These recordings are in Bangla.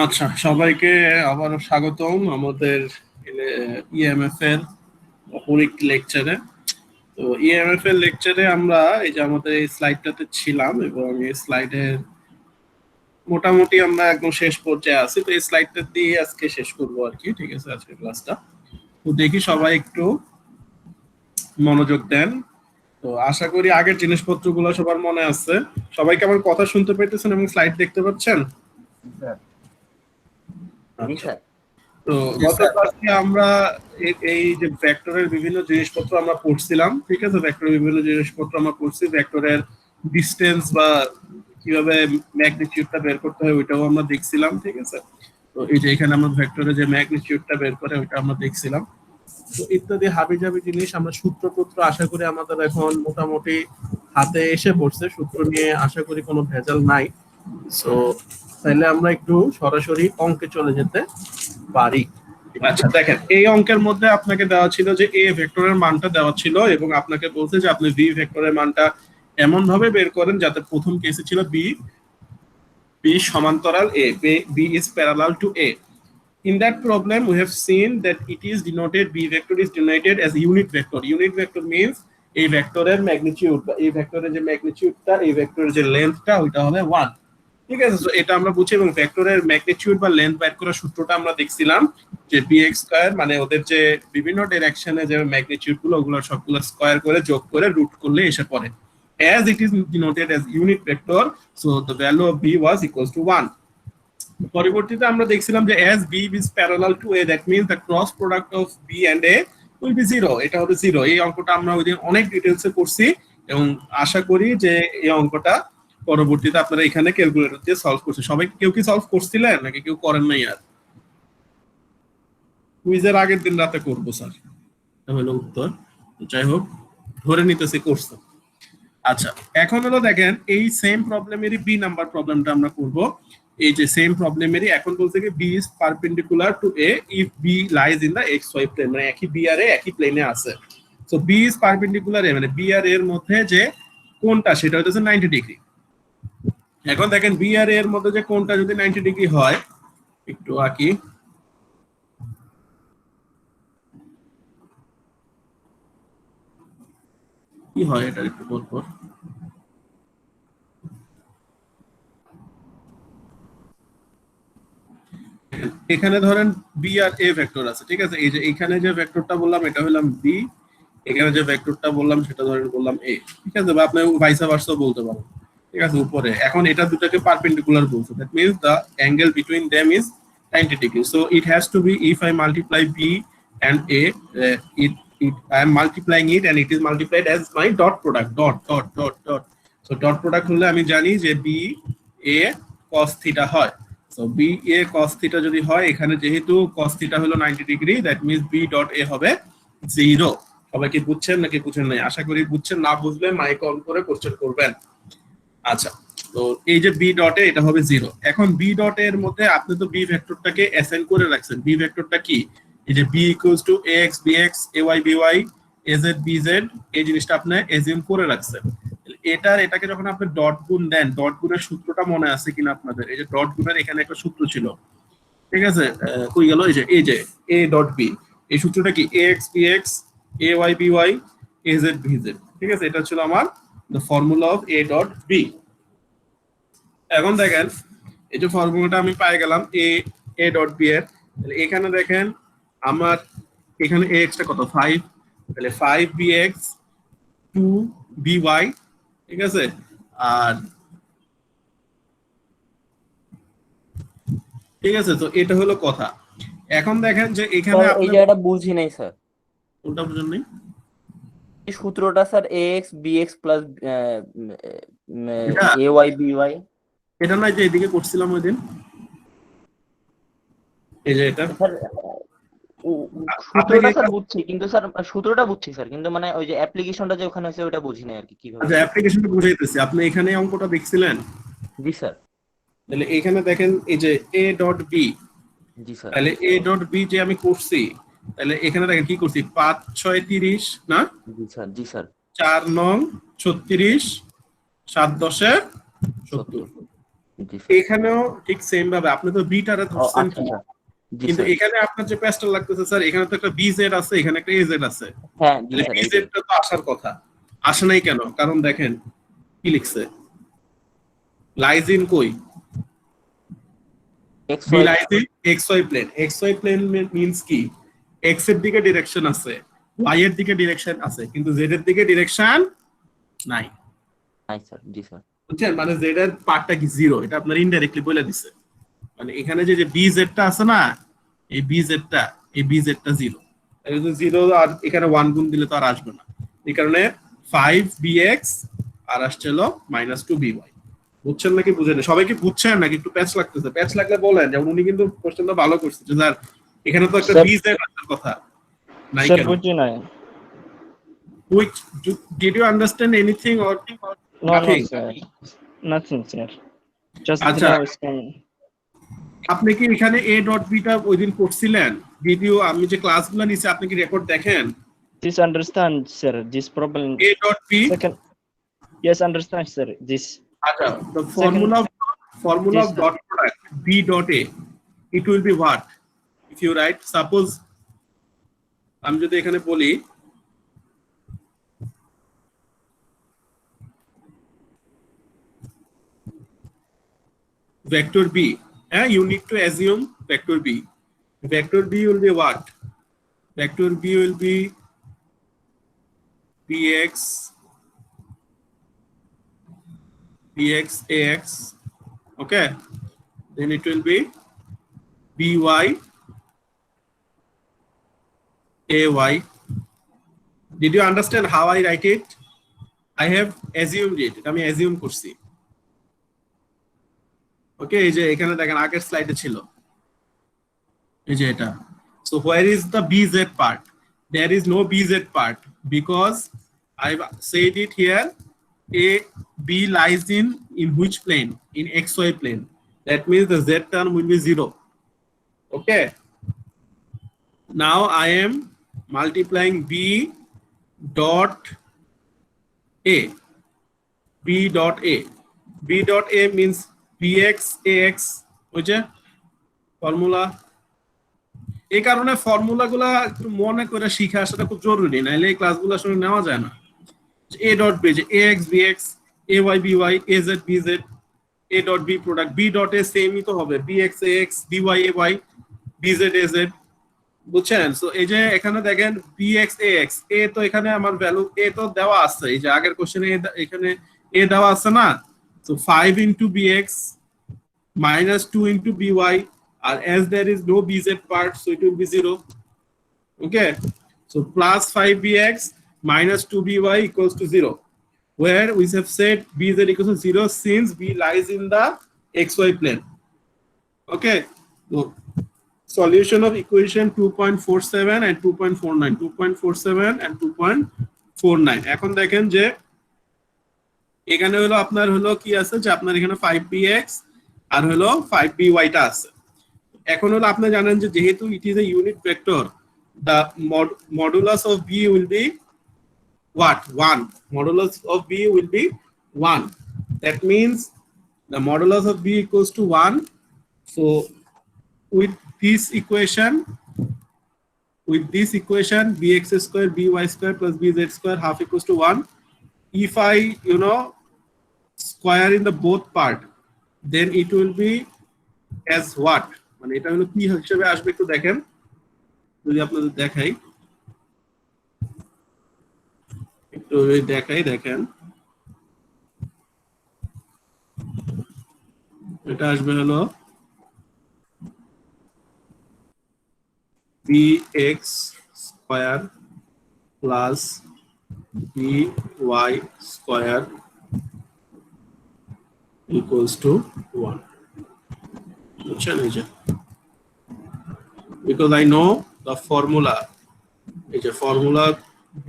আচ্ছা, সবাইকে আবারও স্বাগতম আমাদের ইএমএফ এর অপর একটি লেকচারে। তো ইএমএফ এর লেকচারে আমরা এই যে আমাদের এই স্লাইডটাতে ছিলাম এবং এই স্লাইডের মোটামুটি আমরা একদম শেষ পর্যায়ে আছি। তো এই স্লাইডটা দিয়ে আজকে শেষ করবো আর কি, ঠিক আছে, আজকের ক্লাসটা। তো দেখি সবাই একটু মনোযোগ দেন। তো আশা করি আগের জিনিসপত্রগুলো সবার মনে আছে। সবাইকে আমার কথা শুনতে পেতেছেন এবং স্লাইড দেখতে পাচ্ছেন? আচ্ছা। তো গত ক্লাসে আমরা এই যে ভেক্টরের বিভিন্ন জিনিসপত্র আমরা পড়ছিলাম, ঠিক আছে, ভেক্টরের বিভিন্ন জিনিসপত্র আমরা পড়ছি, ভেক্টরের ডিসটেন্স বা কিভাবে ম্যাগনিটিউডটা বের করতে হয় ওইটাও আমরা দেখছিলাম, ঠিক আছে। তো এই যে এখানে আমরা ভেক্টরের যে ম্যাগনিটিউডটা বের করে ওইটা আমরা দেখছিলাম। তো ইত্যাদি হাবিজাবি জিনিস আমরা সূত্রপত্র আশা করি আমাদের এখন মোটামুটি হাতে এসে পড়ছে, সূত্র নিয়ে আশা করি কোনো ভেজাল নাই। সো তাহলে আমরা একটু সরাসরি অঙ্কে চলে যেতে পারি। আচ্ছা, দেখেন এই অঙ্কের মধ্যে আপনাকে দেওয়া ছিল যে এ ভেক্টরের মানটা দেওয়া ছিল এবং আপনাকে বলছে যে আপনি ভি ভেক্টরের মানটা এমন ভাবে বের করেন যাতে প্রথম কেসে ছিল বি সমান্তরাল A, B is parallel to A. In that problem, we have seen that it is denoted, b vector is denoted as unit vector. Unit vector means a vectorer magnitude, a vectorer যে ম্যাগনিটিউডটা, এই ভেক্টরের যে লেন্থটা ওইটা হবে 1, ঠিক আছে। তো এটা আমরা বুঝি এবং ভেক্টরের ম্যাগনিটিউড বা লেন্থ বের করার সূত্রটা আমরা দেখছিলাম যে bx স্কয়ার, মানে ওদের যে বিভিন্ন ডাইরেকশনে যে ম্যাগনিটিউড গুলো ওগুলো সবগুলো স্কয়ার করে যোগ করে রুট করলে এসে পড়ে। As it is denoted as unit vector, so the value of b was equals to 1. পরবর্তীতে আমরা দেখছিলাম যে as b is parallel to a, that means the cross product of b and a will be 0, এটা হবে 0। এই অঙ্কটা আমরা ওইদিন অনেক ডিটেইলসে করছি এবং আশা করি যে এই অঙ্কটা পরবর্তীতে আপনারা এখানে ক্যালকুলেটর দিয়ে সলভ করছেন। সবাই কেউ কি সলভ করছিলেন নাকি কেউ করেন নাই? আর কুইজের আগের দিন রাতে করব স্যার, এটা হলো উত্তর। যাই হোক, ধরে নিতেছি করছেন। আচ্ছা, এখন হলো দেখেন এই সেম প্রবলেমেরই বি নাম্বার প্রবলেমটা আমরা করব। এই যে সেম প্রবলেমেরই এখন বলতে কি B is perpendicular to A if B lies in the X Y plane, মানে একই বি আর এ একই প্লেনে আছে। So B is perpendicular A, মানে বি আর এর মধ্যে যে কোণটা সেটা হচ্ছে 90 ডিগ্রি। এখন দেখেন বি আর এর মধ্যে যে কোণটা যদি 90 ডিগ্রি হয়, একটু আঁকি, কি হয় এটা একটু বলবো। এখানে ধরেন বি আর এ ভেক্টর আছে, ঠিক আছে। এই যে এখানে যে ভেক্টরটা বললাম এটা হলাম বি, এখানে যে ভেক্টরটা বললাম সেটা ধরেন বললাম এ, ঠিক আছে। বা আপনি ভাইসা ভার্সা বলতে পারেন, ঠিক আছে। উপরে এখন এটা দুটাকে পারপেন্ডিকুলার বলছে, that means the angle between them is 90 degree. So it has to be, if I multiply B and A, it I am multiplying it and it is multiplied as my dot product, dot. So dot product হলে আমি জানি যে বি এ cos থিটা হয়। So B A cos theta যদি হয়, এখানে যেহেতু cos থিটা হলো 90 degree, that means B dot A হবে 0। সবাই কি বুঝছেন নাকি বুঝেন নাই? আশা করি বুঝছেন, না বুঝলে মাইক অন করে কোশ্চেন করবেন। আচ্ছা, তো এই যে বি ডটে এটা হবে 0। এখন বি ডট এর মধ্যে আপনি তো বি ভেক্টরটাকে অ্যাসাইন করে রাখছেন। বি ভেক্টরটা কি? এই যে B equals to ax bx ay by az bz, এই জিনিসটা আপনি অ্যাজিউম করে রাখছেন। এটাকে যখন আপনি ডট গুণ দেন, ডট গুণের সূত্রটা মনে আছে কিনা আপনাদের? এই যে ডট গুণের এখানে একটা সূত্র ছিল, ঠিক আছে। কই গেল? এই যে a ডট b, এই সূত্রটা কি? ax bx ay by az bz, ঠিক আছে। এটা ছিল আমার the formula of a dot b। এখন দেখেন এই যে ফর্মুলাটা আমি পাই গেলাম a ডট b এর, তাহলে এখানে দেখেন আমার এখানে ax টা কত? 5, তাহলে 5bx 2by, ঠিক আছে। আর ঠিক আছে, তো এটা হলো কথা। এখন দেখেন যে এখানে এই জায়গাটা বুঝি নাই স্যার। কোনটা বুঝেন নাই? এই সূত্রটা sir ax bx plus ay by, এটা নয় যে এদিকে করছিলাম ওই দিন, এই যে এটা স্যার সূত্রটা স্যার বুঝছি, কিন্তু স্যার সূত্রটা বুঝছি স্যার, কিন্তু মানে ওই যে অ্যাপ্লিকেশনটা যে ওখানে আছে ওটা বুঝি নাই আর কি কিভাবে। আচ্ছা, অ্যাপ্লিকেশনটা বুঝাইতেছি। আপনি এখানে অঙ্কটা দেখছিলেন? জি স্যার। তাহলে এখানে দেখেন এই যে a dot b, G sir. তাহলে a ডট b যে আমি করছি, তাহলে এখানে দেখেন কি করছি, 5 6 30 না, জি স্যার। জি স্যার। 4 9 36 7 10 70, জি স্যার। এখানেও ঠিক সেম ভাবে আপনি তো বিটারে ও ধরছেন আচ্ছা কি, স্যার। জি কিন্তু স্যার। এখানে আপনার যে প্যাচটা লাগতেছে স্যার, এখানে তো একটা বিজেড আছে, এখানে একটা এজেড আছে। হ্যাঁ জি তাহলে স্যার এইটাই। বিজেডটা তো আসার কথা, আসে নাই কেন? কারণ দেখেন কি লিখছে, লাইজিন কই, X B Y. Lies in X Y plane. X Y plane means কি, এক্স এর দিকে ডিরেকশন আছে, ওয়াই এর দিকে ডিরেকশন আছে, কিন্তু জেড এর দিকে ডিরেকশন নাই। নাই স্যার। জি স্যার। বুঝছেন, মানে জেড এর পার্টটা কি জিরো, এটা আপনার ইনডাইরেক্টলি বলে দিছে। মানে এখানে যে বি জেডটা আছে না, এই বি জেডটা, এই বি জেডটা জিরো। জিরো আর এখানে ওয়ান গুণ দিলে তো আর আসবে না, এই কারণে 5bx আর আসছে হলো -2by। বুঝছেন নাকি বুঝেন? সবাই কি বুঝছেন নাকি একটু প্যাচ লাগতেছে? প্যাচ লাগলে বলেন, যেমন উনি কিন্তু কোশ্চেনটা ভালো করছে যে স্যার এখানে তো একটা স্যার বি জেড আসার কথা, নাই স্যার কেন? বুঝি নাই। Which did you understand anything or No, nothing? sir. Nothing, sir. Just আচ্ছা, now it's coming. আপনি কি এখানে এ ডট বিটা ওই দিন পড়ছিলেন? ভিডিও আমি যে ক্লাসগুলো নিছি আপনি কি রেকর্ড দেখেন? This understand, sir. This problem. A dot B, Second. Yes, understand, sir. This. আচ্ছা, the Second. formula This. of dot product b dot a, it will be what if you write, suppose আমি যদি এখানে বলি vector b, you need to assume vector b. Vector b will be what? Vector b will be bx ax, okay, then it will be by ay. Did you understand how I write it? I have assumed it, আমি assume করছি। ওকে, এই যে এখানে দেখেন আগের স্লাইডে ছিল এই যে এটা। So where is the bz part? There is no bz part because I've said it here. A b lies in which plane? In xy plane. That means the z term will be 0. Okay. Now I am multiplying b dot a. b dot a. b dot a means bx ax, which is formula. এই কারণে ফর্মুলাগুলা একটু মনে করে শিখে আসাটা খুব জরুরি, নাইলে এই ক্লাসগুলো আসলে নেওয়া যায় না। এ ডট বি, যে ax bx, ay by, az bz, a dot B product, B dot A সেমই তো হবে, bx ax, by ay, bz az। বুঝছেন? সো এই যে এখানে দেখেন bx ax, a তো এখানে আমার ভ্যালু a তো দেওয়া আছে, এই যে আগের কোশ্চেনে এখানে a দেওয়া আছে না। So 5 into bx -2 into by, or as there is no bz part, so it will be 0. Okay, so plus 5bx -2by equals to 0, where we have said bz equals to 0 since b lies in the xy plane. Okay, so solution of equation 2.47 and 2.49, 2.47 and 2.49. এখন দেখেন যে এখানে হলো আপনার হলো কি আছে, যে আপনার এখানে 5bx আর হলো 5by টা আছে। এখন হলো আপনি জানেন যে যেহেতু it is a unit vector, the modulus of b will be what? 1. Modulus of b will be 1. That means the modulus of b equals to 1. So with this equation bx square by square plus bz square half equals to 1. If I square in the both part, then it will be as what? মানে এটা হলো কি হিসেবে আসবে একটু দেখেন, যদি আপনাদের দেখাই, একটু দেখেন এটা আসবে হলো bx square plus by square equals to 1. বুঝছেন? এই যে because I know the formula, এই যে formula b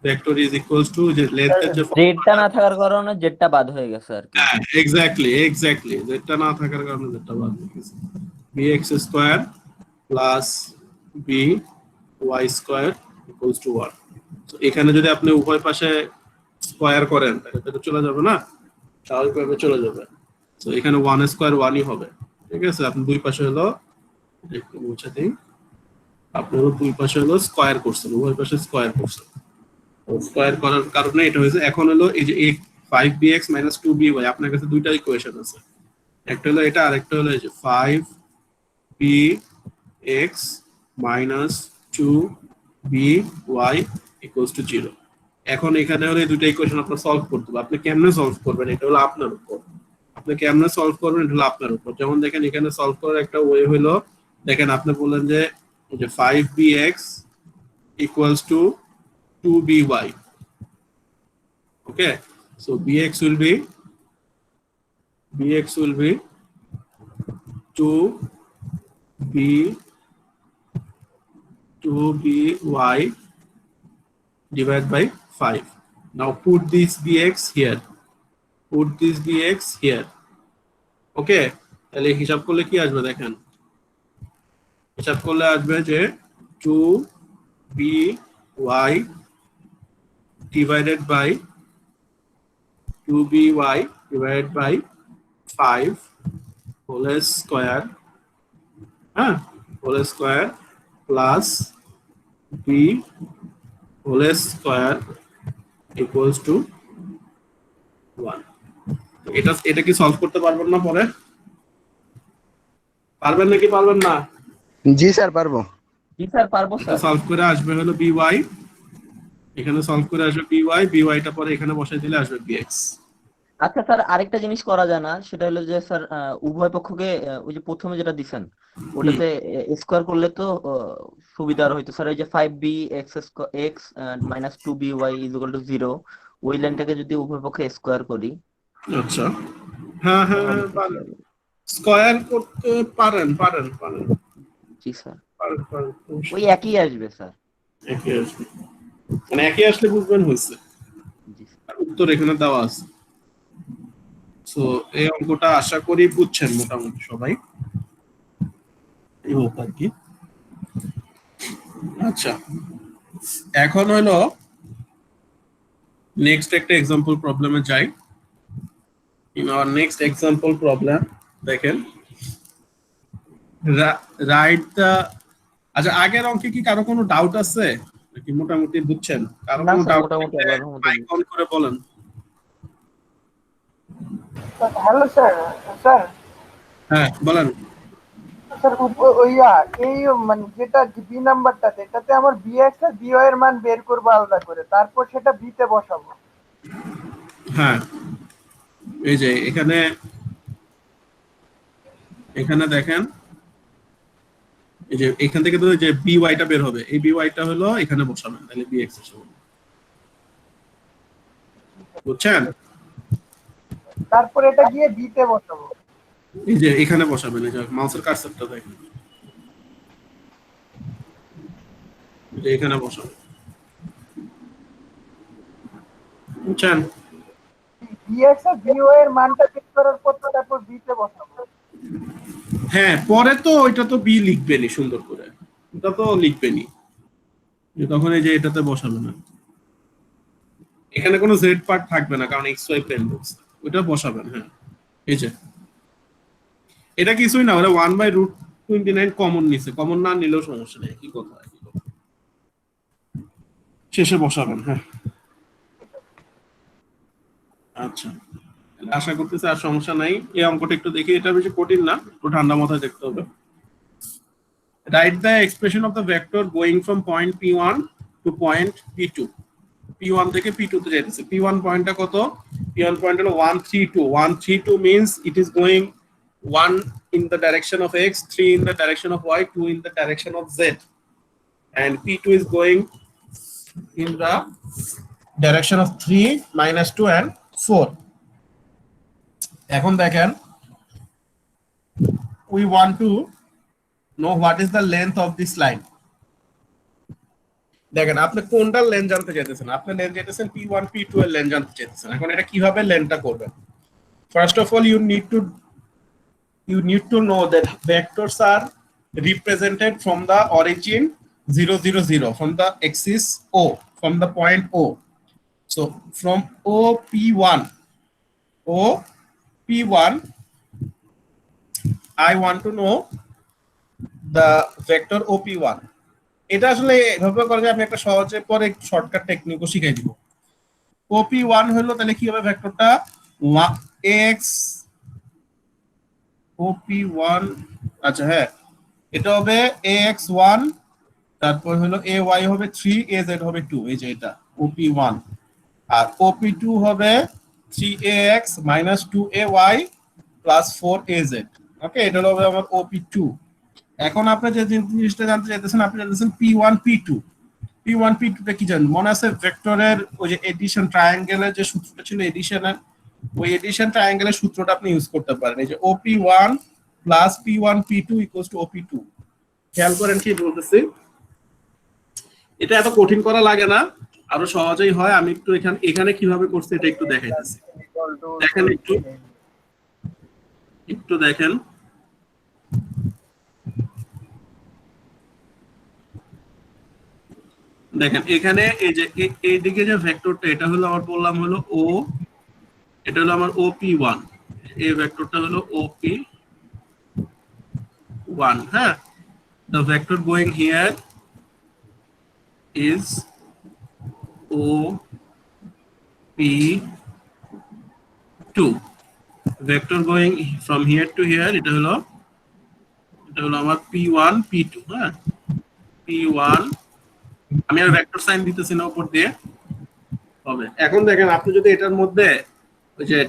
vector is equals to যে length এর যে জেডটা না থাকার কারণে জেডটা বাদ হয়ে গেছে আর কি। এক্স্যাক্টলি যেটা না থাকার কারণে যেটা বাদ হয়ে গেছে, bx square plus by square equals to 1. তো এখানে যদি আপনি উভয় পাশে স্কয়ার করেন তাহলে এটা চলে যাবে না, স্বাভাবিকভাবে চলে যাবে। তো এখানে 1 স্কয়ার 1ই হবে, ঠিক আছে। আপনি দুই পাশে হলো একটু মুছে দিই, আপনি হলো দুই পাশে হলো স্কয়ার করছেন, উভয় পাশে স্কয়ার করছেন। স্কয়ার করার কারণে এটা হয়েছে। এখন হলো এই যে 5bx 2by, আপনার কাছে দুইটা ইকুয়েশন আছে, একটা হলো এটা আর একটা হলো এই যে 5bx 2by equals to 0। এখন এখানে হলো এই দুইটা ইকুয়েশন আপনার সলভ করতে হবে। আপনি কেমনে সলভ করবেন এটা হলো আপনার উপর, আপনি কেমনে সলভ করবেন এটা হলো আপনার উপর। যেমন দেখেন এখানে সলভ করার একটা ওয়ে হলো, দেখেন আপনি বললেন যে 5bx equals to 2by, okay, so bx will be 2by divided by 5. Now put this bx here, okay, তাহলে হিসাব করলে কি আসবে দেখেন, হিসাব করলে আসবে যে 2by divided by 5 whole square, whole square plus b whole square equals to 1। এটা কি সলভ করতে পারবেন না পরে? পারবেন নাকি পারবেন না? জি স্যার পারবো। জি স্যার পারবো স্যার। সলভ করে আসবে হলো by, এখানে সলভ করে আসবে byটা পরে এখানে বসাই দিলে আসবে bx। আচ্ছা স্যার, আরেকটা জিনিস করা যায় না, সেটা হলো যে স্যার উভয় পক্ষকে ওই যে প্রথমে যেটা দিছেন ওটাতে স্কোয়ার করলে তো সুবিধার হইতো স্যার। এই যে 5bx minus 2by is equal to 0, ওই লাইনটাকে যদি উভয় পক্ষে স্কোয়ার করি। আচ্ছা, হ্যাঁ হ্যাঁ পারেন, স্কয়ার করতে পারেন। জি স্যার, পারেন। ওই একই আসবে স্যার। একই আসবে, মানে একই আসলে বুঝবেন হয়েছে। জি স্যার। আর উত্তর এখানে দেওয়া আছে। সো এই অঙ্কটা আশা করি বুঝছেন মোটামুটি সবাই, এই হোক আর কি। আচ্ছা, এখন হলো নেক্সট একটা এক্সাম্পল প্রবলেমে যাই। In our next example problem দেখেন, রাইট দা, আচ্ছা আগের অঙ্কে কি কারো কোনো ডাউট আছে নাকি মোটামুটি বুঝছেন? কারো না কোনো স্যার, ডাউট মোটামুটি থাকলে আল্লাহর রহমতে মাইক অন করে বলেন। Hello sir. স্যার হ্যাঁ বলেন। স্যার এই মানে যেটা বি নাম্বারটাতে, এটাতে আমার বিএক্স আর বিওয়াই এর মান বের করবো আলাদা করে, তারপর সেটা বিতে বসাবো। হ্যাঁ এই যে এখানে দেখেন, এই যে এখান থেকে তো যে বি ওয়াইটা বের হবে, এই বি ওয়াইটা হলো এখানে বসাবেন, তাহলে বি এক্স এসে হবে। বুঝছেন? তারপর এটা গিয়ে বিতে বসাবো। এই যে এখানে বসাবেন, এই যে মাউসের কার্সরটা দেখেন, এই যে এখানে বসাবেন। বুঝছেন? বিএক্স আর বিওয়াই এর মানটা বের করার পর তারপর বিতে বসাবো। হ্যাঁ পরে তো ওইটা তো বি লিখবেনি সুন্দর করে, এটা তো লিখবেনি, তখন এই যে এটাতে বসাবে না, এখানে কোনো জেড পার্ট থাকবে না কারণ এক্স ওয়াই প্লেন বক্স, ওইটা বসাবেন। হ্যাঁ এই যে এটা কিছুই না, ওরা 1/√29 কমন নিছে, কমন না নিলেও সমস্যা নেই, কি কথা শেষে বসাবেন। হ্যাঁ আচ্ছা, আশা করতেছি আর সমস্যা নাই। এই অঙ্কটা একটু দেখি, এটা বেশি কঠিন না, একটু ঠান্ডা মাথায় দেখতে হবে। Write the expression of the vector going from point P1 to point P2. P1 থেকে P2 তে যাইতেছে। P1 পয়েন্টটা কত? P1 পয়েন্ট হলো 132। 132 means it is going 1 in the direction of x, 3 in the direction of y, 2 in the direction of z. And P2 is going in the direction of 3, -2 and 4. এখন দেখেন, we want to know what is the length of this line. দেখেন আপনি কোনটার লেন্থ জানতে চাইতেছেন, আপনি লেন্থ চাইতেছেন P1 P2 এর লেন্থ জানতে চাইতেছেন। এখন এটা কিভাবে লেন্থটা করবেন? First of all you need to know that vectors are represented from the origin 0 0 0, from the axis O, from the point O. So from O P1 I want to know the vector op1. এটা আসলে এভাবে করে যে আমি একটা সহজে পরে শর্টকাট টেকনিকও শিখাই দিব। op1 হলো তাহলে কি হবে ভেক্টরটা ax op1, আচ্ছা হ্যাঁ, এটা হবে ax1, তারপর হলো ay হবে 3, az হবে 2, এই যে এটা op1, আর op2 হবে 3ax minus 2ay plus 4az। ওকে, এটা হবে আমার op2। এখন আপনি যে জিনিসটা জানতে চাইতেছেন, আপনি জানতেছেন p1 p2। p1 p2 টা কি জানেন? মনে আছে ভেক্টরের ওই যে এডিশন ট্রায়াঙ্গেলের যে সূত্রটা ছিল এডিশনের, ওই এডিশন ট্রায়াঙ্গেলের সূত্রটা আপনি ইউজ করতে পারেন। এই যে op1 plus p1 p2 equals to op2। খেয়াল করেন কি বলতেছি, এটা এত কঠিন করা লাগে না, আরো সহজেই হয়। আমি একটু এখানে কিভাবে করছি এটা একটু দেখাইতেছি। দেখেন একটু দেখেন, দেখেন এখানে এই যে এইদিকে যে ভেক্টরটা, এটা হলো আমার বললাম হলো ও, এটা হলো আমার op1, এই ভেক্টরটা হলো op1। হ্যাঁ, the vector going here is op2, vector going from here to here এটা হলো আমার p1 p2। হ্যাঁ, p1, আমি আর ভেক্টর সাইন দিতেছি না উপর দিয়ে হবে। এখন দেখেন আপনি যদি এটার মধ্যে ওই যে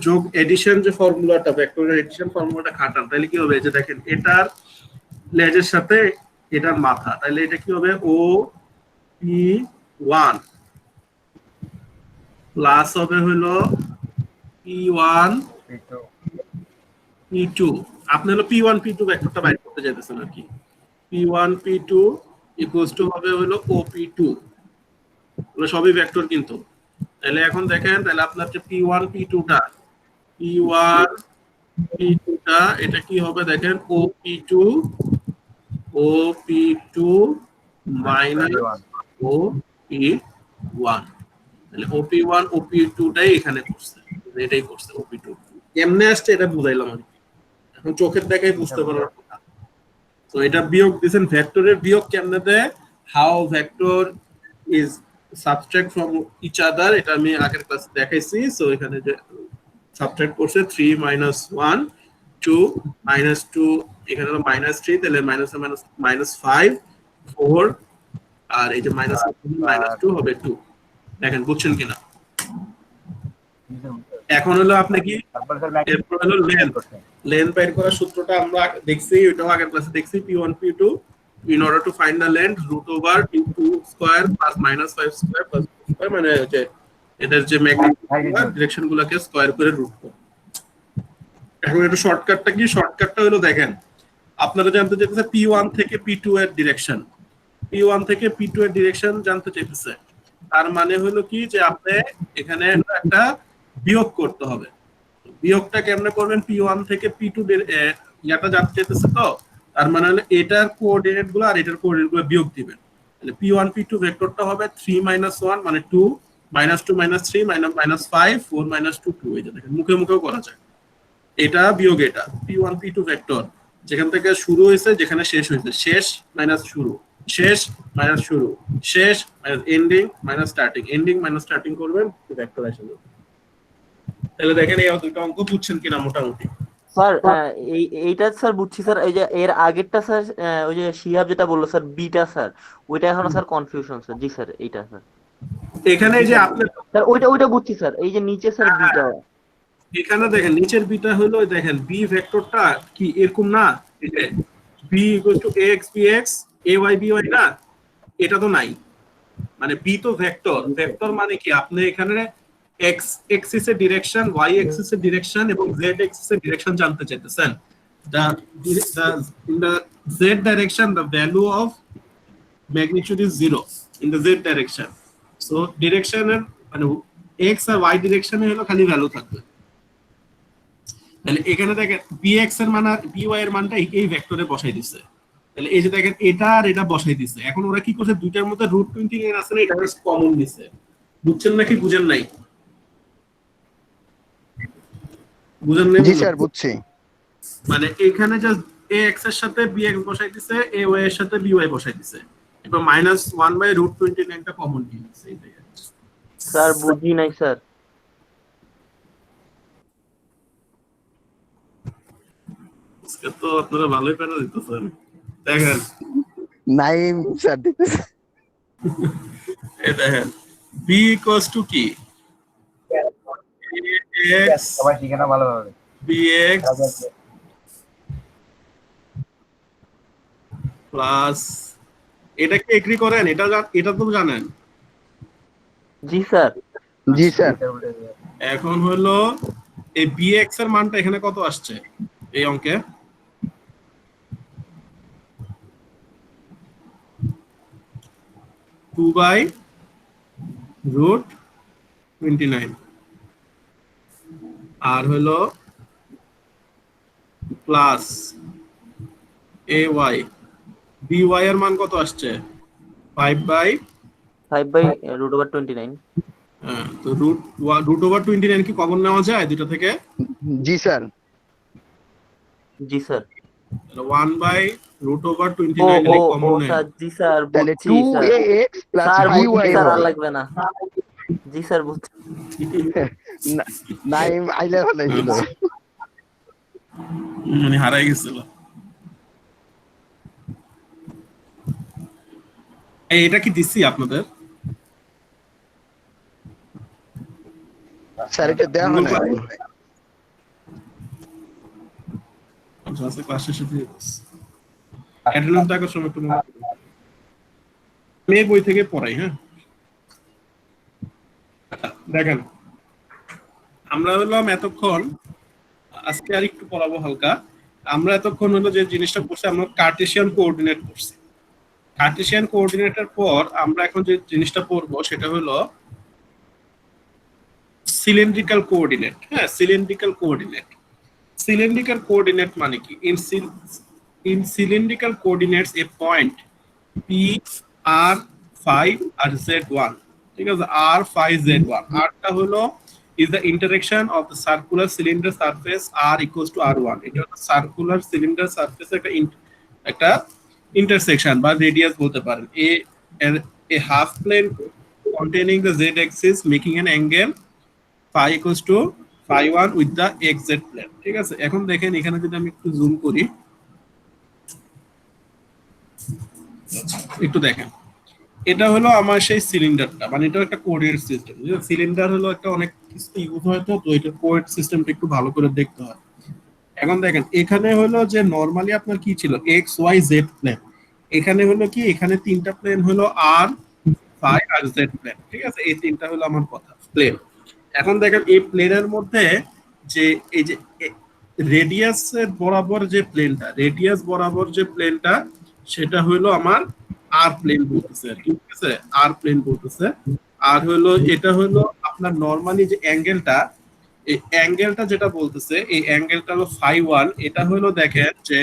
যোগ এডিশন যে ফর্মুলাটা, ভেক্টরের এডিশন ফর্মুলাটা খাটান, তাহলে কি হবে? যে দেখেন এটার লেজের সাথে এটার মাথা, তাহলে এটা কি হবে? ও p1 প্লাস হবে হলো p1 p2। আপনি হলো p1 p2 ভেক্টরটা বাইর করতে চাইতেছেন আর কি। p1 p2 ইকুয়ালস টু হবে হলো op2, এগুলো সবই ভেক্টর কিন্তু। তাহলে এখন দেখেন, তাহলে আপনার যে p1 p2 টা এটা কি হবে? দেখেন op2 মাইনাস op1, তাহলে op1 op2 টাই এখানে করছে, এটাই করছে op2। কেমনে আসছে এটা বুঝাইলাম আমি, এখন চোখের দেখাই বুঝতে পারলাম। তো এটা বিয়োগ দিবেন, ভেক্টরের বিয়োগ কেমনে দেয়, how vector is subtract from each other, এটা আমি আগের ক্লাসে দেখাইছি। সো এখানে যে সাবট্রাক্ট করছে 3 1 2 -2, এখানে হলো -3, তাহলে -5 4, আর এই যে -2 হবে 2। দেখেন বুঝছেন কিনা? এখন হলো আপনি কি, এরপর হলো লেন্থ বাইর করার সূত্রটা আমরা দেখছি, ওটাও আগের ক্লাসে দেখছি। p1 p2 in order to find the length √2 square plus -5 square plus square, মানে যে এটার যে ম্যাগনিটিউড ডিরেকশন গুলোকে স্কয়ার করে রুট করব। এখন এটা শর্টকাটটা কি? শর্টকাটটা হলো দেখেন, আপনারা জানতে চাইতেছে p1 থেকে p2 এর ডিরেকশন, p1 থেকে p2 এর ডিরেকশন জানতে চাইতেছে। তার মানে হলো কি, যে আপনি এখানে একটা বিয়োগ করতে হবে। বিয়োগটা কেমনে করবেন? p1 থেকে p2 ইয়াটা জানতে চাইতেছে, তো তার মানে হলো এটার কোঅর্ডিনেট গুলো আর এটার কোঅর্ডিনেট গুলো বিয়োগ দিবেন। তাহলে p1 p2 ভেক্টরটা হবে 3 1 মানে 2 -2 -3 -5 4 -2 2। এই যে দেখেন মুখে মুখেও করা যায়, এটা বিয়োগ এটা p1 p2 ভেক্টর, যেখান থেকে শুরু হয়েছে যেখানে শেষ হয়েছে, শেষ মাইনাস শুরু, শেষ মাইনাস শুরু, শেষ minus ending minus starting, ending minus starting করবেন, ভেক্টর আসে যাবে। তাহলে দেখেন এই দুটো অঙ্ক বুঝছেন কিনা মোটামুটি? স্যার এইটা স্যার বুঝছি স্যার। এই যে এর আগেরটা স্যার, ওই যে শিহাব যেটা বললো স্যার বিটা, স্যার ওইটা এখনো স্যার কনফিউশন স্যার। জি স্যার, এইটা স্যার এখানে যে আপনি স্যার ওইটা বুঝছি স্যার। এই যে নিচে স্যার বিটা, এখানে দেখেন নিচের বিটা হলো, দেখেন বি ভেক্টরটা কি এরকম না, এই যে B equal to ax bx ay by না, এটা তো নাই। মানে বি তো ভেক্টর, ভেক্টর মানে কি, আপনি এখানে x axis এর ডিরেকশন, y axis এর ডিরেকশন এবং z axis এর ডিরেকশন জানতে চাইতেছেন। in the z direction the value of magnitude is 0 in the z direction, so direction এর মানে x আর y ডিরেকশনে হলো খালি ভ্যালু থাকবে। তাহলে এখানে দেখেন bx এর মান আর by এর মানটা এই ভেক্টরে বসাই দিছে। তাহলে এই যে দেখেন এটা আর এটা বসাই দিছে। এখন ওরা কি করছে, দুইটার মধ্যে √29 আছে না, এটা কমন দিছে। বুঝছেন নাকি বুঝেন নাই? বুঝেন নাই? জি স্যার বুঝছি। মানে এখানে জাস্ট ax এর সাথে bx বসাই দিছে, ay এর সাথে by বসাই দিছে, এবার -1/√29 টা কমন নিয়ে নিছে এইটাই আর কি। স্যার বুঝি নাই স্যার। আজকে তো আপনারা ভালোই প্যারা দিতেছেন। দেখেন নাইম স্যার দিতেছে। এই দেখেন b ইকুয়ালস টু কি, ax সবাই শিখে না ভালোভাবে। bx প্লাস, এটা কি এগ্রি করেন? এটা তো জানেন। জি স্যার। জি স্যার। এখন হলো এই bx এর মানটা এখানে কত আসছে এই অঙ্কে? টু বাই রুট 29 আর হলো প্লাস ay, by এর মান কত আসছে? 5/√29। তো √29 কি কমন নেওয়া যায় দুটো থেকে? জি স্যার। জি স্যার। 1/√29 ও কমন নেয়। স্যার, জি স্যার তাহলে বুঝছি স্যার। 2ax প্লাস স্যার বুঝছি 5y স্যার, আর হয়। লাগবে না। জি স্যার বুঝছি। নাইম আইলে ভালো ছিল। মানে হারাই গেছিল। এটা কি দিছি আপনাদের? স্যার এটা দেওয়া হয় না। আচ্ছা ক্লাস শেষে দিয়ে দিচ্ছি। অ্যাটেন্ডেন্স দেখার সময় একটু মনে করবেন। আমি এই বই থেকে পড়াই, হ্যাঁ। দেখেন আমরা হলাম এতক্ষণ, আজকে আর একটু পড়াবো হালকা। আমরা এতক্ষণ হলো যে জিনিসটা পড়ছি, আমরা কার্টেসিয়ান কোঅর্ডিনেট পড়ছি। কার্টেসিয়ান কোঅর্ডিনেটের পর আমরা এখন যে জিনিসটা পড়বো সেটা হলো সিলিন্ড্রিক্যাল কোঅর্ডিনেট। হ্যাঁ, সিলিন্ড্রিক্যাল কোঅর্ডিনেট। সিলিন্ড্রিক্যাল কোঅর্ডিনেট মানে কি? In cylindrical coordinates a point P, R, phi আর Z1, ঠিক আছে? R, phi, Z1, R টা হলো is the interaction of the circular cylinder surface R equals to R1. এটা হলো সার্কুলার সিলিন্ডার সারফেসে একটা ইন্টারসেকশন বা রেডিয়াস বলতে পারেন। A half plane containing the z axis making an angle phi equals to phi 1 with the xz plane, ঠিক আছে? এখন দেখেন এখানে যদি আমি একটু জুম করি, একটু দেখেন, এটা হলো আমার সেই সিলিন্ডারটা, মানে এটা একটা কোঅর্ডিনেট সিস্টেম। সিলিন্ডার হলো একটা অনেক কিছু ইউজ হয়, তো এটা কোঅর্ডিনেট সিস্টেমটা একটু ভালো করে দেখতে হয়। এখন দেখেন এখানে হলো যে নরমালি আপনার কি ছিল, এক্স ওয়াই জেড প্লেন। এখানে হলো কি, এখানে তিনটা প্লেন হলো আর, ফাই আর জেড প্লেন, ঠিক আছে? এই তিনটা হলো আমার কথা প্লেন। এখন দেখেন এই প্লেনের মধ্যে যে এই যে রেডিয়াসের বরাবর যে প্লেনটা, রেডিয়াস বরাবর যে প্লেনটা, সেটা হলো আমার আর প্লেন বলতেছে আর কি, ঠিক আছে? আর প্লেন বলতেছে। আর হলো এটা হলো আপনার নরমালি যে অ্যাঙ্গেলটা, এই অ্যাঙ্গেলটা যেটা বলতেছে, এই অ্যাঙ্গেলটা হলো phi 1। এটা হলো দেখেন যে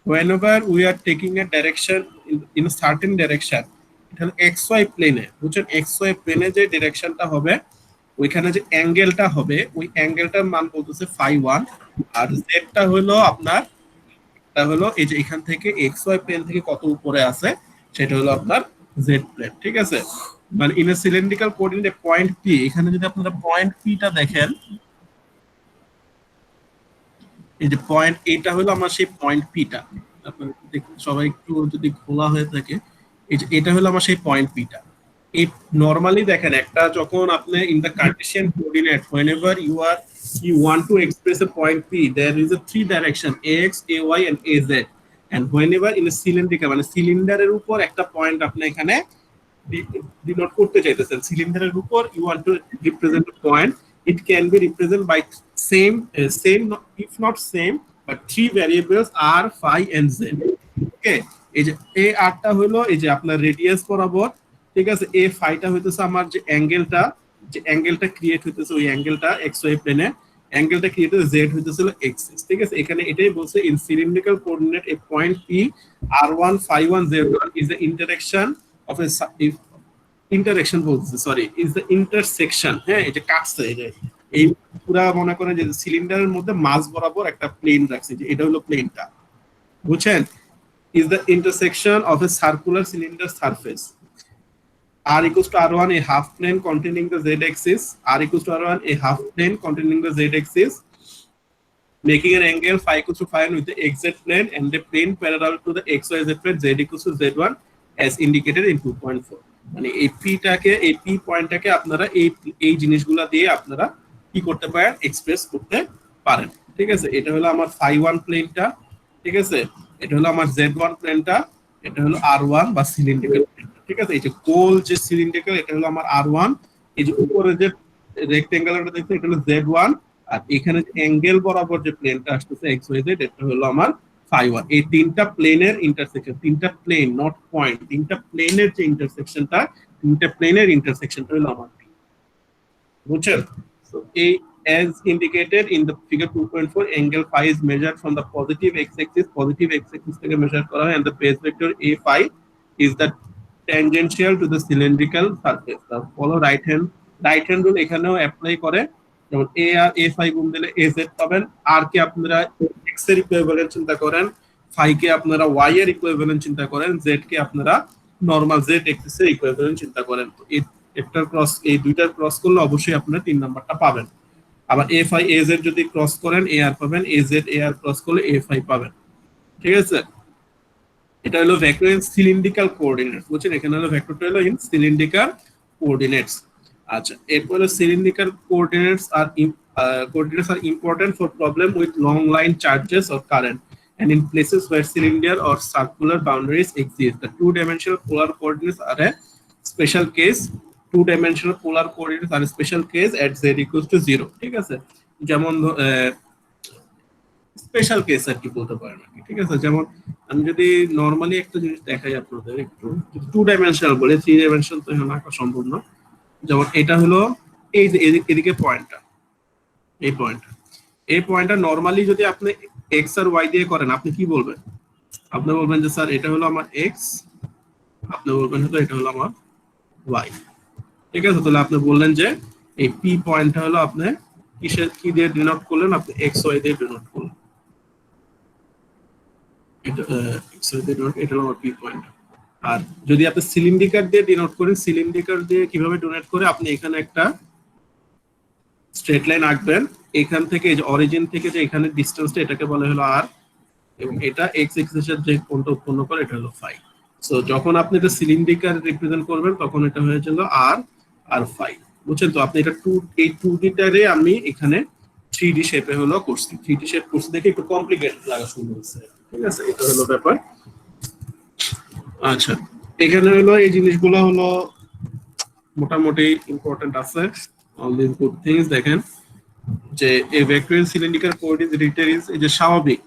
whenever we are taking a direction in a certain direction, এটা হলো xy প্লেনে, বুঝছেন? xy প্লেনে যে ডিরেকশনটা হবে, ওইখানে যে অ্যাঙ্গেলটা হবে, ওই অ্যাঙ্গেলটার মান বলতেছে phi 1। আর জেডটা হলো আপনার, এটা হলো এই যে এখান থেকে xy প্লেন থেকে কত উপরে আছে, সেটা হলো আপনার জেড প্লেন, ঠিক আছে? মানে in a cylindrical coordinate point P, এখানে যদি আপনারা পয়েন্ট পিটা দেখেন, এই যে পয়েন্ট, এটা হলো আমার সেই পয়েন্ট পিটা। আপনারা সবাই একটু যদি খোলা হয়ে থাকে, এই যে এটা হলো আমার সেই পয়েন্ট পিটা। এই নরমালি দেখেন একটা যখন আপনি in the Cartesian coordinate, whenever you want to express a point P, there is a three direction ax, ay and az, and whenever in a cylindrical, মানে সিলিন্ডারের উপর একটা পয়েন্ট আপনি এখানে ডিনোট করতে চাইতেছেন, সিলিন্ডারের উপর you want to represent a point, it can be represented by same if not same but three variables r, phi and z. ওকে, এই যে এই আরটা হলো এই যে আপনার রেডিয়াস বরাবর, ঠিক আছে? এই ফাইটা হইতেছে আমার যে অ্যাঙ্গেলটা ক্রিয়েট হইতেছে, ওই অ্যাঙ্গেলটা এক্স ওয়াই প্লেনে অ্যাঙ্গেলটা ক্রিয়েট হইতেছে, জেড হইতেছিল এক্সিস, ঠিক আছে? এখানে এটাই বলছে in cylindrical coordinate A point P r1, phi 1, z1 is the interaction of a intersection বলতেছে, সরি, ইজ দ্য ইন্টারসেকশন। হ্যাঁ, এটা কাটছে, এই যে এই পুরা মনে করেন যে সিলিন্ডারের মধ্যে মাঝ বরাবর একটা প্লেন রাখছে, যে এটা হলো প্লেনটা, বুঝছেন? Is the intersection of A circular cylinder surface r equals to r1 a half plane containing the z axis, r equals to r1 a half plane containing the z axis, making an angle phi equals to phi with the xz plane and the plane parallel to the xyz plane z equals to z1 as indicated in 2.4. মানে এই p টাকে, এই p পয়েন্টটাকে আপনারা এই জিনিসগুলা দিয়ে আপনারা কি করতে পারেন, এক্সপ্রেস করতে পারেন। ঠিক আছে, এটা হলো আমার phi 1 প্লেনটা, ঠিক আছে, এটা হলো আমার z1 প্লেনটা, এটা হলো r1 বা সিলিন্ড্রিক্যাল প্লেনটা। ঠিক আছে, এই যে গোল যে সিলিন্ড্রিক্যাল, এটা হলো আমার r1, এই যে উপরে যে রেক্টেঙ্গুলারটা দেখতে, এটা হলো z1, আর এখানে অ্যাঙ্গেল বরাবর যে প্লেনটা আসতেছে xyz, এটা হলো আমার phi 1। এই তিনটা প্লেনের ইন্টারসেকশন, তিনটা প্লেন নট পয়েন্ট, তিনটা প্লেনের যে ইন্টারসেকশনটা, তিনটা প্লেনের ইন্টারসেকশনটা হলো আমার P, বুঝছেন? সো এই as indicated in the figure 2.4, angle phi is measured from the positive x-axis থেকে মেজার করা হয়, and the base vector a phi is the tangential to the cylindrical surface. The follow right hand rule এখানেও অ্যাপ্লাই করে, যেমন a আর a phi গুণ দিলে az পাবেন, r কে আপনারা x এর ইকুইভ্যালেন্ট চিন্তা করেন, phi কে আপনারা y এর ইকুইভ্যালেন্ট চিন্তা করেন, z কে আপনারা নরমাল z এক্সিস এর ইকুইভ্যালেন্ট চিন্তা করেন। তো একটার ক্রস, এই দুইটার ক্রস করলে অবশ্যই আপনারা 3 নাম্বারটা পাবেন। আবার a phi az যদি ক্রস করেন ar পাবেন, az ar ক্রস করলে a phi পাবেন। ঠিক আছে, এটা হলো ভেক্টর ইন সিলিন্ড্রিক্যাল কোঅর্ডিনেটস, বুঝছেন? এখানে হলো ভেক্টরটা হলো ইন সিলিন্ড্রিক্যাল কোঅর্ডিনেটস। আচ্ছা, এরপর হলো সিলিন্ড্রিক্যাল কোঅর্ডিনেটস আর important for problem with long line charges or current and in places where cylinder or circular boundaries exist. The two-dimensional polar coordinates are a special case. Two-dimensional polar coordinates are a special case at z equals to 0. ঠিক আছে, যেমন স্পেশাল কেস আর কি বলতে পারেন আর কি। ঠিক আছে, যেমন আমি যদি নরমালি একটা জিনিস দেখাই আপনাদের, একটু টু ডাইমেনশনাল বলে, থ্রি ডাইমেনশনাল তো এখানে আঁকা সম্ভব না। যেমন এটা হলো এই যে এদিকে পয়েন্টটা, এই পয়েন্টটা নরমালি যদি আপনি এক্স আর ওয়াই দিয়ে করেন, আপনি কি বলবেন? আপনি বলবেন যে স্যার এটা হলো আমার এক্স, আপনি বলবেন হয়তো এটা হলো আমার ওয়াই। ঠিক আছে, তাহলে আপনি বললেন যে এই পি পয়েন্টটা হলো আপনি কি দিয়ে ডিনোট করলেন, আপনি এক্স ওয়াই দিয়ে ডিনোট করলেন, এটা এক্স ওয়াই দিয়ে ডিনোট, এটা হলো আমার পি পয়েন্ট। আর যদি আপনি সিলিন্ড্রিকার দিয়ে ডিনোট করেন, সিলিন্ড্রিকার দিয়ে কিভাবে ডিনোট করে, আপনি এখানে একটা স্ট্রেট লাইন আঁকবেন, এখান থেকে যে অরিজিন থেকে যে এখানে ডিসটেন্সটা, এটাকে বলা হলো আর, এবং এটা এক্স এক্সিসের যে কোণটা উৎপন্ন করে, এটা হলো ফাই। সো যখন আপনি এটা সিলিন্ড্রিকার রিপ্রেজেন্ট করবেন, তখন এটা হয়ে গেল আর আর ফাই, বুঝছেন? তো আপনি এটা এই 2D-টারে আমি এখানে 3D শেপে হলো করছি, 3D শেপ করছি দেখে একটু কমপ্লিকেটেড লাগা শুরু হচ্ছে। ঠিক আছে, এটা হলো ব্যাপার। আচ্ছা, এখানে হলো এই জিনিসগুলো হলো মোটামুটি ইম্পর্টেন্ট আছে। অল দিস গুড থিংস দেখেন যে এই ভেক্টর সিলিন্ড্রিক্যাল কোঅর্ডিনেট রিটেরিজ, এই যে স্বাভাবিক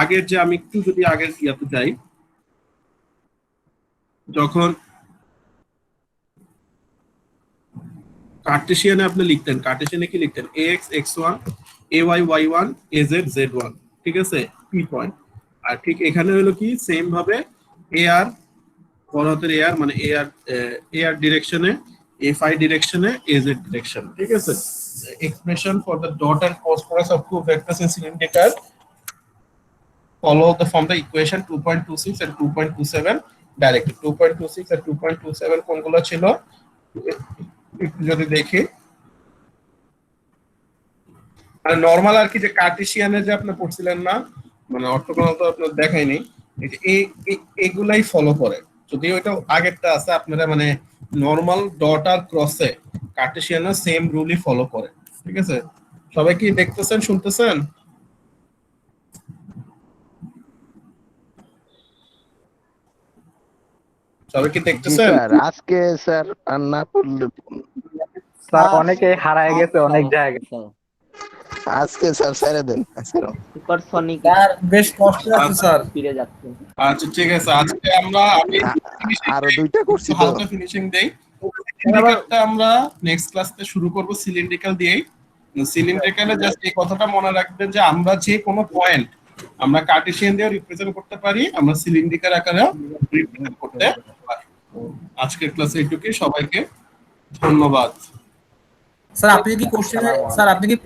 আগের যে, আমি একটু যদি আগের ইয়াতে যাই, যখন কার্টেসিয়ানে আপনি লিখতেন, কার্টেসিয়ানে কি লিখতেন? ax x1 ay y1 az z1, ঠিক আছে, পি পয়েন্ট। আর ঠিক এখানে হলো কি সেম ভাবে ar বড় হাতের ar মানে ar ডিরেকশনে, a5 ডিরেকশনে, az ডিরেকশন। ঠিক আছে, expression for the dot and cross products of two vectors in cylindrical follow from the equation 2.26 and 2.27 directly। 2.26 and 2.27 কোনগুলো ছিল একটু যদি দেখি, আর নরমাল আর কি, যে কার্টেসিয়ানে যে আপনি পড়ছিলেন না, মানে অর্থোগোনাল তো আপনার দেখাইনি, এগুলাই ফলো করে। যদি ওইটা আগেরটা আছে, আপনারা মানে নরমাল ডট আর ক্রসে কার্টেসিয়ানে সেম রুলই ফলো করে। ঠিক আছে, সবাই কি দেখতেছেন, শুনতেছেন? সবাই কি দেখতেছেন? স্যার আজকে স্যার আর না পড়লে স্যার অনেকে হারায় গেছে অনেক জায়গায়। আজকে স্যার ছেড়ে দেন আজকে। সুপারসনিক স্যার বেশ কষ্ট আছে স্যার। ফিরে যাচ্ছে। আচ্ছা ঠিক আছে, আজকে আমি আরো দুইটা করছি তো। হালকা ফিনিশিং দেই। সিলিন্ড্রিক্যালটা আমরা নেক্সট ক্লাসে শুরু করব সিলিন্ড্রিক্যাল দিয়েই। সিলিন্ড্রিক্যালে জাস্ট এই কথাটা মনে রাখবেন যে আমরা যে কোনো পয়েন্ট আমরা কার্টেসিয়ান দিয়ে রিপ্রেজেন্ট করতে পারি, আমরা সিলিন্ড্রিক্যাল আকারে রিপ্রেজেন্ট করতে পারি। আজকের ক্লাসে এইটুকুই, সবাইকে ধন্যবাদ। স্যার আপনি কি কোশ্চেনে স্যার আপনি কি